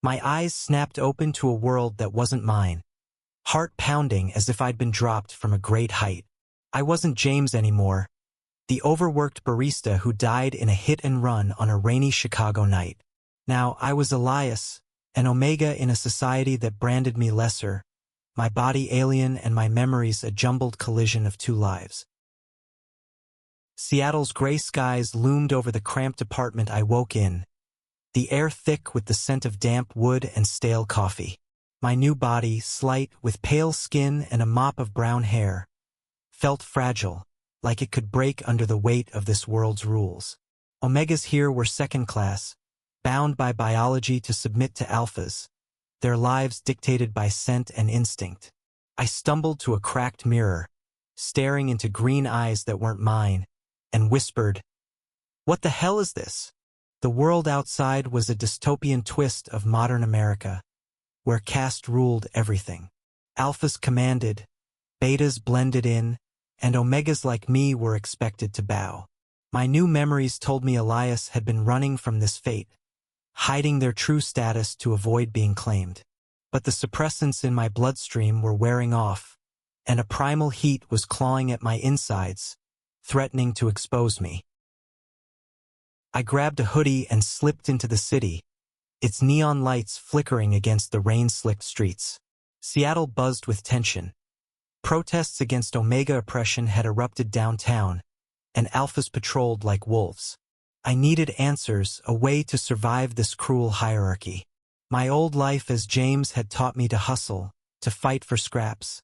My eyes snapped open to a world that wasn't mine, heart pounding as if I'd been dropped from a great height. I wasn't James anymore, the overworked barista who died in a hit-and-run on a rainy Chicago night. Now I was Elias, an Omega in a society that branded me lesser, my body alien and my memories a jumbled collision of two lives. Seattle's gray skies loomed over the cramped apartment I woke in, the air thick with the scent of damp wood and stale coffee. My new body, slight, with pale skin and a mop of brown hair, felt fragile, like it could break under the weight of this world's rules. Omegas here were second class, bound by biology to submit to alphas, their lives dictated by scent and instinct. I stumbled to a cracked mirror, staring into green eyes that weren't mine, and whispered, "What the hell is this?" The world outside was a dystopian twist of modern America, where caste ruled everything. Alphas commanded, betas blended in, and omegas like me were expected to bow. My new memories told me Elias had been running from this fate, hiding their true status to avoid being claimed. But the suppressants in my bloodstream were wearing off, and a primal heat was clawing at my insides, threatening to expose me. I grabbed a hoodie and slipped into the city, its neon lights flickering against the rain-slicked streets. Seattle buzzed with tension. Protests against Omega oppression had erupted downtown, and alphas patrolled like wolves. I needed answers, a way to survive this cruel hierarchy. My old life as James had taught me to hustle, to fight for scraps.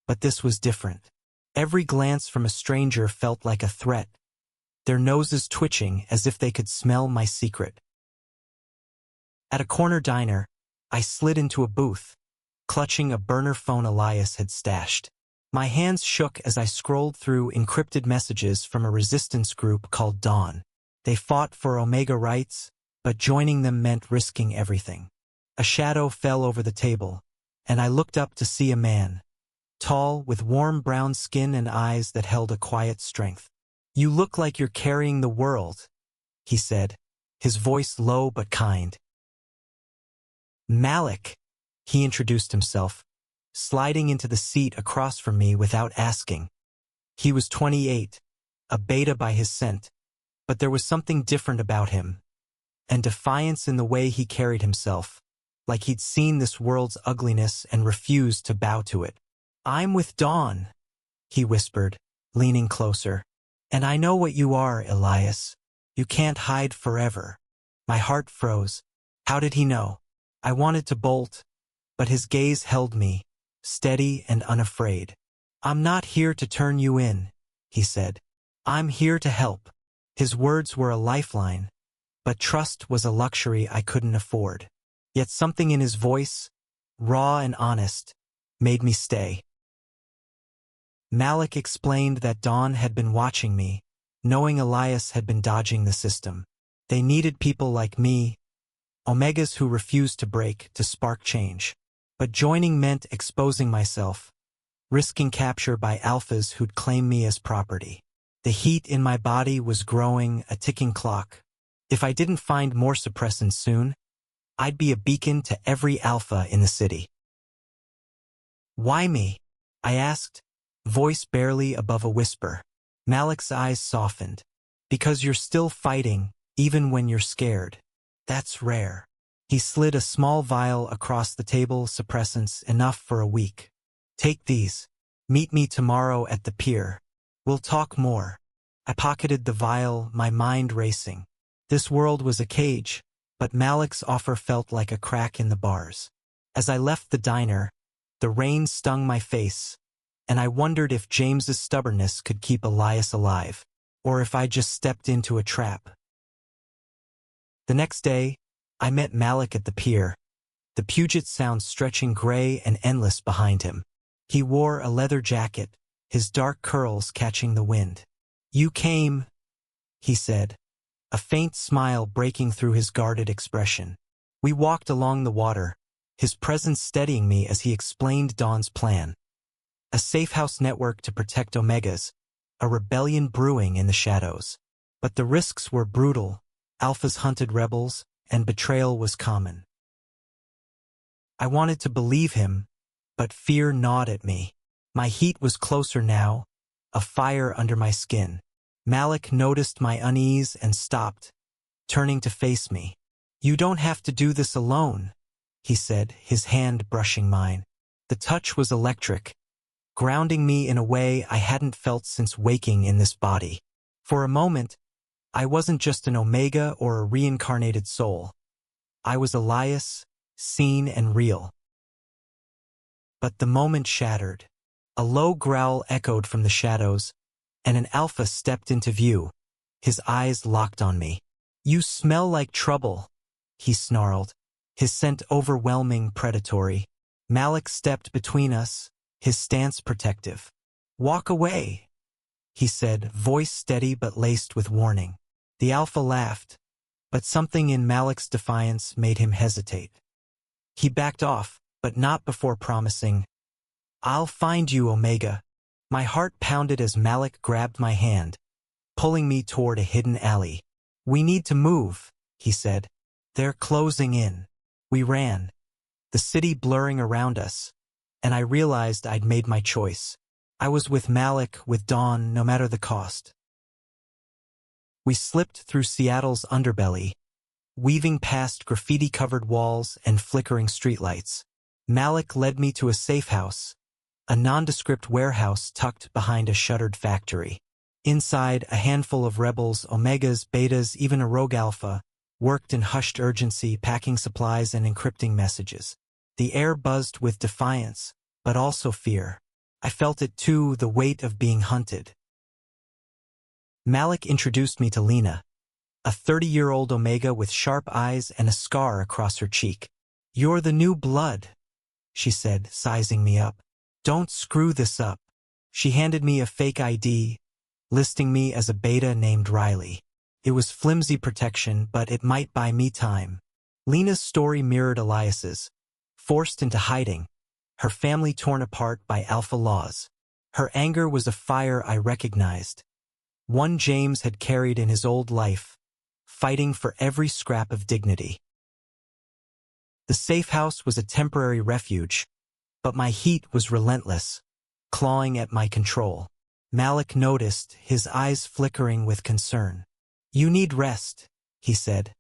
But this was different. Every glance from a stranger felt like a threat, their noses twitching as if they could smell my secret. At a corner diner, I slid into a booth, clutching a burner phone Elias had stashed. My hands shook as I scrolled through encrypted messages from a resistance group called Dawn. They fought for Omega rights, but joining them meant risking everything. A shadow fell over the table, and I looked up to see a man, tall, with warm brown skin and eyes that held a quiet strength. "You look like you're carrying the world," he said, his voice low but kind. "Malik," he introduced himself, sliding into the seat across from me without asking. He was 28, a beta by his scent, but there was something different about him, and defiance in the way he carried himself, like he'd seen this world's ugliness and refused to bow to it. "I'm with Dawn," he whispered, leaning closer. "And I know what you are, Elias. You can't hide forever." My heart froze. How did he know? I wanted to bolt, but his gaze held me, steady and unafraid. "I'm not here to turn you in," he said. "I'm here to help." His words were a lifeline, but trust was a luxury I couldn't afford. Yet something in his voice, raw and honest, made me stay. Malik explained that Dawn had been watching me, knowing Elias had been dodging the system. They needed people like me, Omegas who refused to break, to spark change. But joining meant exposing myself, risking capture by alphas who'd claim me as property. The heat in my body was growing, a ticking clock. If I didn't find more suppressants soon, I'd be a beacon to every alpha in the city. "Why me?" I asked, voice barely above a whisper. Malik's eyes softened. "Because you're still fighting, even when you're scared. That's rare." He slid a small vial across the table, suppressants enough for a week. "Take these. Meet me tomorrow at the pier. We'll talk more." I pocketed the vial, my mind racing. This world was a cage, but Malik's offer felt like a crack in the bars. As I left the diner, the rain stung my face, and I wondered if James's stubbornness could keep Elias alive, or if I just stepped into a trap. The next day, I met Malik at the pier, the Puget Sound stretching gray and endless behind him. He wore a leather jacket, his dark curls catching the wind. "You came," he said, a faint smile breaking through his guarded expression. We walked along the water, his presence steadying me as he explained Dawn's plan. A safe-house network to protect Omegas, a rebellion brewing in the shadows. But the risks were brutal, alphas hunted rebels, and betrayal was common. I wanted to believe him, but fear gnawed at me. My heat was closer now, a fire under my skin. Malik noticed my unease and stopped, turning to face me. "You don't have to do this alone," he said, his hand brushing mine. The touch was electric, grounding me in a way I hadn't felt since waking in this body. For a moment, I wasn't just an Omega or a reincarnated soul. I was Elias, seen and real. But the moment shattered. A low growl echoed from the shadows, and an alpha stepped into view, his eyes locked on me. "You smell like trouble," he snarled, his scent overwhelming, predatory. Malik stepped between us, his stance protective. "Walk away," he said, voice steady but laced with warning. The alpha laughed, but something in Malik's defiance made him hesitate. He backed off, but not before promising, "I'll find you, Omega." My heart pounded as Malik grabbed my hand, pulling me toward a hidden alley. "We need to move," he said. "They're closing in." We ran, the city blurring around us, and I realized I'd made my choice. I was with Malik, with Dawn, no matter the cost. We slipped through Seattle's underbelly, weaving past graffiti-covered walls and flickering streetlights. Malik led me to a safe house, a nondescript warehouse tucked behind a shuttered factory. Inside, a handful of rebels, Omegas, Betas, even a rogue Alpha, worked in hushed urgency, packing supplies and encrypting messages. The air buzzed with defiance, but also fear. I felt it too, the weight of being hunted. Malik introduced me to Lena, a 30-year-old Omega with sharp eyes and a scar across her cheek. "You're the new blood," she said, sizing me up. "Don't screw this up." She handed me a fake ID, listing me as a beta named Riley. It was flimsy protection, but it might buy me time. Lena's story mirrored Elias's, forced into hiding, her family torn apart by alpha laws. Her anger was a fire I recognized, one James had carried in his old life, fighting for every scrap of dignity. The safe house was a temporary refuge, but my heat was relentless, clawing at my control. Malik noticed, his eyes flickering with concern. "You need rest," he said,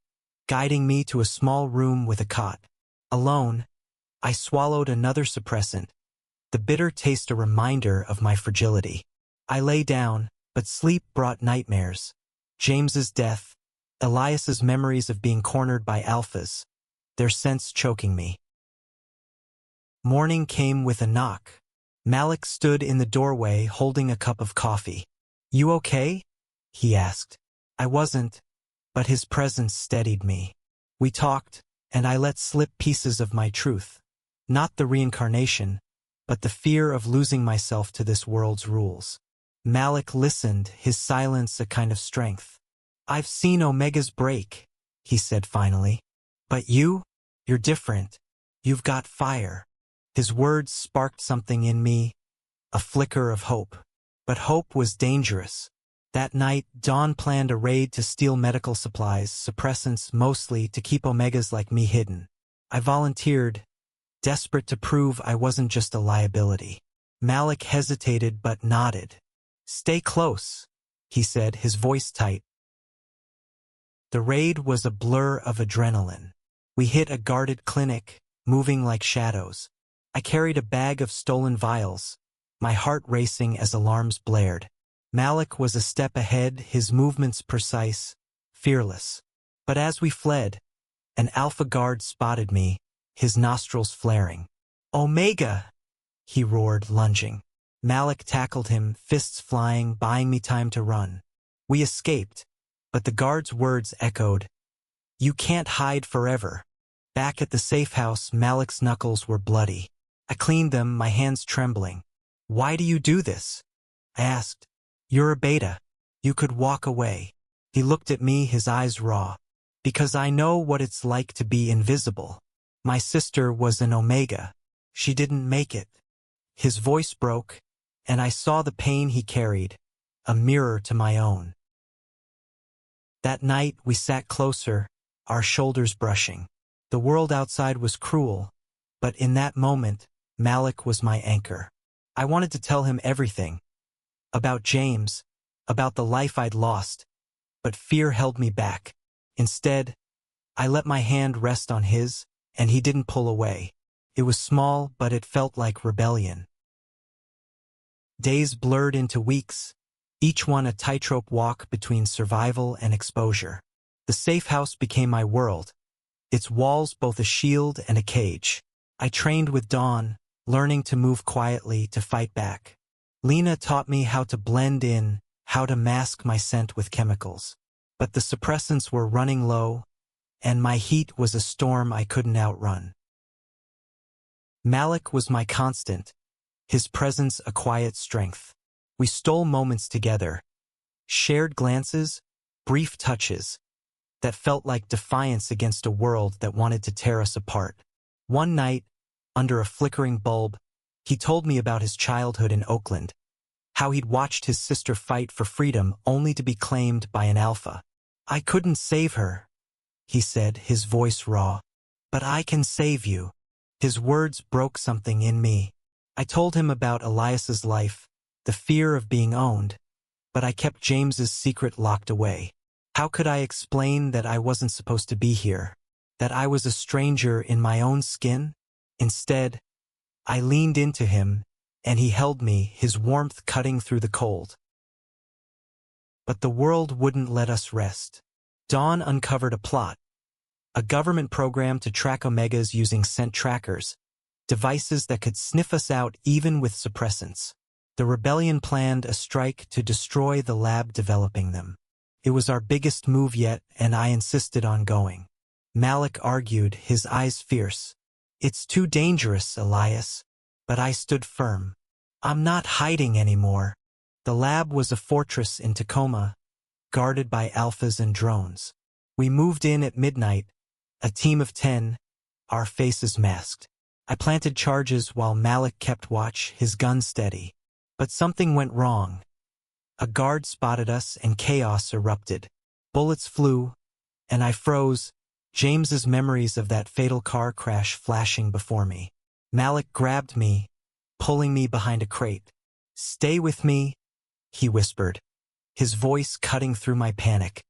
guiding me to a small room with a cot. Alone, I swallowed another suppressant, the bitter taste a reminder of my fragility. I lay down, but sleep brought nightmares. James's death, Elias's memories of being cornered by alphas, their scents choking me. Morning came with a knock. Malik stood in the doorway holding a cup of coffee. "You okay?" he asked. I wasn't, but his presence steadied me. We talked, and I let slip pieces of my truth. Not the reincarnation, but the fear of losing myself to this world's rules. Malik listened, his silence a kind of strength. "I've seen Omegas break," he said finally. "But you're different. You've got fire." His words sparked something in me, a flicker of hope. But hope was dangerous. That night, Dawn planned a raid to steal medical supplies, suppressants mostly, to keep Omegas like me hidden. I volunteered, desperate to prove I wasn't just a liability. Malik hesitated but nodded. "Stay close," he said, his voice tight. The raid was a blur of adrenaline. We hit a guarded clinic, moving like shadows. I carried a bag of stolen vials, my heart racing as alarms blared. Malik was a step ahead, his movements precise, fearless. But as we fled, an alpha guard spotted me, his nostrils flaring. "Omega!" he roared, lunging. Malik tackled him, fists flying, buying me time to run. We escaped, but the guard's words echoed. "You can't hide forever." Back at the safe house, Malik's knuckles were bloody. I cleaned them, my hands trembling. "Why do you do this?" I asked. "You're a beta. You could walk away." He looked at me, his eyes raw. "Because I know what it's like to be invisible. My sister was an Omega. She didn't make it." His voice broke, and I saw the pain he carried, a mirror to my own. That night we sat closer, our shoulders brushing. The world outside was cruel, But in that moment, Malik was my anchor. I wanted to tell him everything. About James, about the life I'd lost, but fear held me back. Instead, I let my hand rest on his, and he didn't pull away. It was small, but it felt like rebellion. Days blurred into weeks, each one a tightrope walk between survival and exposure. The safe house became my world, its walls both a shield and a cage. I trained with Dawn, learning to move quietly to fight back. Lena taught me how to blend in, how to mask my scent with chemicals. But the suppressants were running low, and my heat was a storm I couldn't outrun. Malik was my constant, his presence a quiet strength. We stole moments together, shared glances, brief touches, that felt like defiance against a world that wanted to tear us apart. One night, under a flickering bulb, he told me about his childhood in Oakland, how he'd watched his sister fight for freedom only to be claimed by an alpha. "I couldn't save her," he said, his voice raw. "But I can save you." His words broke something in me. I told him about Elias's life, the fear of being owned, but I kept James's secret locked away. How could I explain that I wasn't supposed to be here, that I was a stranger in my own skin? Instead, I leaned into him, and he held me, his warmth cutting through the cold. But the world wouldn't let us rest. Dawn uncovered a plot, a government program to track omegas using scent trackers, devices that could sniff us out even with suppressants. The rebellion planned a strike to destroy the lab developing them. It was our biggest move yet, and I insisted on going. Malik argued, his eyes fierce. "It's too dangerous, Elias." But I stood firm. "I'm not hiding anymore." The lab was a fortress in Tacoma, guarded by alphas and drones. We moved in at midnight, a team of 10, our faces masked. I planted charges while Malik kept watch, his gun steady. But something went wrong. A guard spotted us and chaos erupted. Bullets flew, and I froze, James's memories of that fatal car crash flashing before me. Malik grabbed me, pulling me behind a crate. "Stay with me," he whispered, his voice cutting through my panic.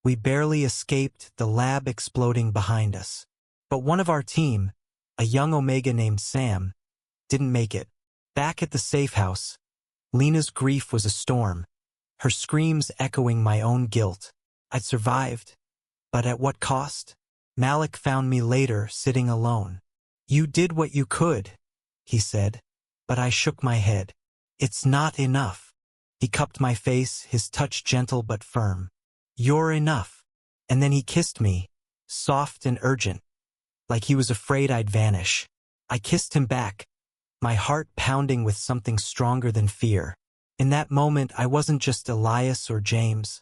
We barely escaped, the lab exploding behind us. But one of our team, a young Omega named Sam, didn't make it. Back at the safe house, Lena's grief was a storm, her screams echoing my own guilt. I'd survived, but at what cost? Malik found me later, sitting alone. "You did what you could," he said, but I shook my head. "It's not enough." He cupped my face, his touch gentle but firm. "You're enough." And then he kissed me, soft and urgent, like he was afraid I'd vanish. I kissed him back, my heart pounding with something stronger than fear. In that moment, I wasn't just Elias or James.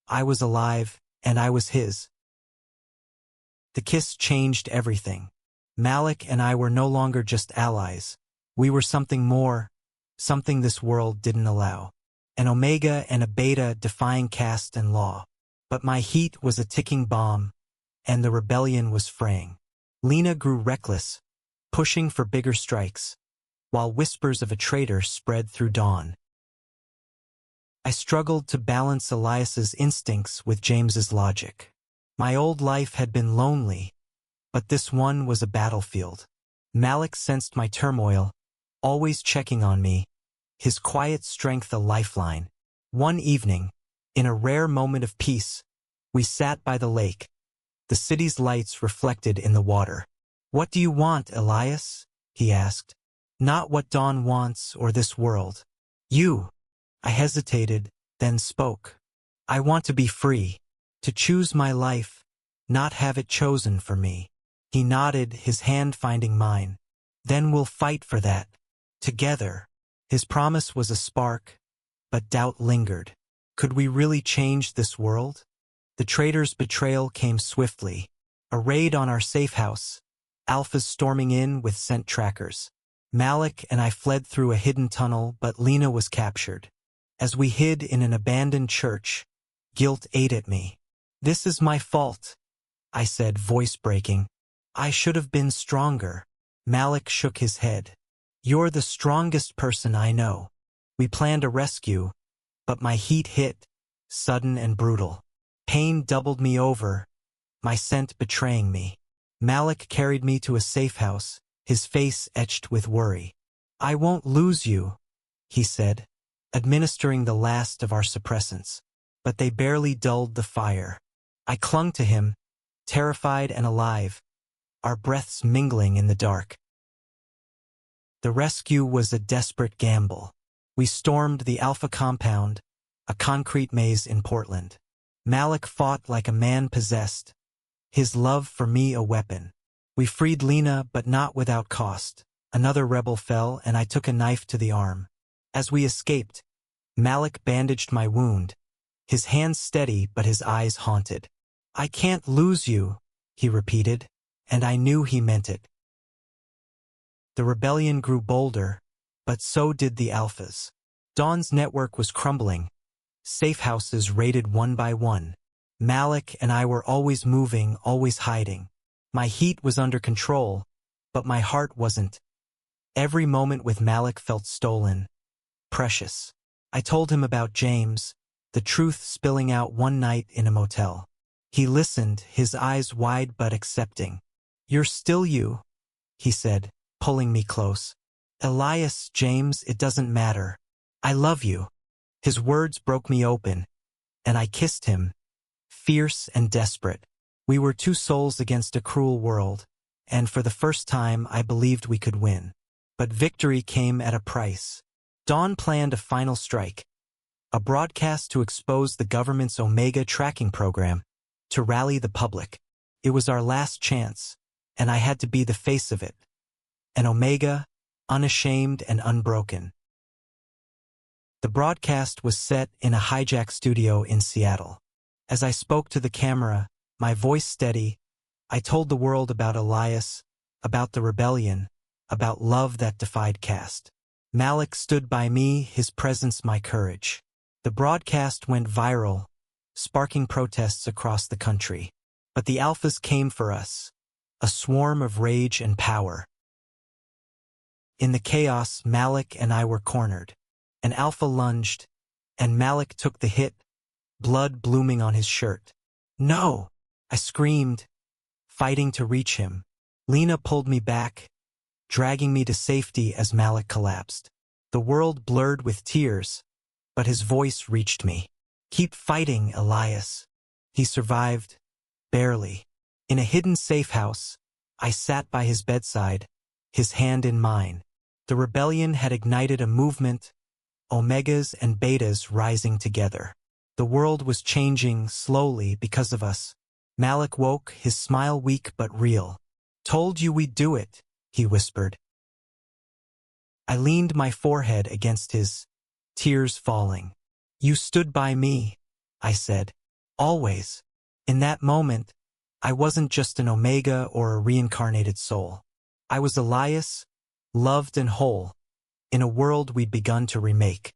I was alive, and I was his. The kiss changed everything. Malik and I were no longer just allies. We were something more, something this world didn't allow. An Omega and a Beta defying caste and law. But my heat was a ticking bomb, and the rebellion was fraying. Lena grew reckless, pushing for bigger strikes, while whispers of a traitor spread through Dawn. I struggled to balance Elias's instincts with James's logic. My old life had been lonely, but this one was a battlefield. Malik sensed my turmoil, always checking on me, his quiet strength a lifeline. One evening, in a rare moment of peace, we sat by the lake, the city's lights reflected in the water. "What do you want, Elias?" he asked. "Not what Dawn wants or this world. You." I hesitated, then spoke. "I want to be free, to choose my life, not have it chosen for me." He nodded, his hand finding mine. "Then we'll fight for that, together." His promise was a spark, but doubt lingered. Could we really change this world? The traitor's betrayal came swiftly. A raid on our safe house, alphas storming in with scent trackers. Malik and I fled through a hidden tunnel, but Lena was captured. As we hid in an abandoned church, guilt ate at me. "This is my fault," I said, voice breaking. I should have been stronger. Malik shook his head. You're the strongest person I know. We planned a rescue, but my heat hit, sudden and brutal. Pain doubled me over, my scent betraying me. Malik carried me to a safe house, his face etched with worry. I won't lose you, he said, administering the last of our suppressants. But they barely dulled the fire. I clung to him, terrified and alive, our breaths mingling in the dark. The rescue was a desperate gamble. We stormed the Alpha compound, a concrete maze in Portland. Malik fought like a man possessed, his love for me a weapon. We freed Lena, but not without cost. Another rebel fell, and I took a knife to the arm. As we escaped, Malik bandaged my wound, his hands steady but his eyes haunted. I can't lose you, he repeated, and I knew he meant it. The rebellion grew bolder, but so did the Alphas. Dawn's network was crumbling, safe houses raided one by one. Malik and I were always moving, always hiding. My heat was under control, but my heart wasn't. Every moment with Malik felt stolen, precious. I told him about James, the truth spilling out one night in a motel. He listened, his eyes wide but accepting. You're still you, he said, pulling me close. Elias, James, it doesn't matter. I love you. His words broke me open, and I kissed him, fierce and desperate. We were two souls against a cruel world, and for the first time I believed we could win. But victory came at a price. Dawn planned a final strike, a broadcast to expose the government's Omega tracking program, to rally the public. It was our last chance, and I had to be the face of it. An Omega, unashamed and unbroken. The broadcast was set in a hijack studio in Seattle. As I spoke to the camera, my voice steady, I told the world about Elias, about the rebellion, about love that defied caste. Malik stood by me, his presence my courage. The broadcast went viral, sparking protests across the country. But the Alphas came for us, a swarm of rage and power. In the chaos, Malik and I were cornered. An Alpha lunged, and Malik took the hit, blood blooming on his shirt. No! I screamed, fighting to reach him. Lena pulled me back, dragging me to safety as Malik collapsed. The world blurred with tears, but his voice reached me. Keep fighting, Elias. He survived, barely. In a hidden safe house, I sat by his bedside, his hand in mine. The rebellion had ignited a movement, Omegas and Betas rising together. The world was changing slowly because of us. Malik woke, his smile weak but real. Told you we'd do it, he whispered. I leaned my forehead against his, tears falling. You stood by me, I said. Always. In that moment, I wasn't just an Omega or a reincarnated soul. I was Elias, loved and whole, in a world we'd begun to remake.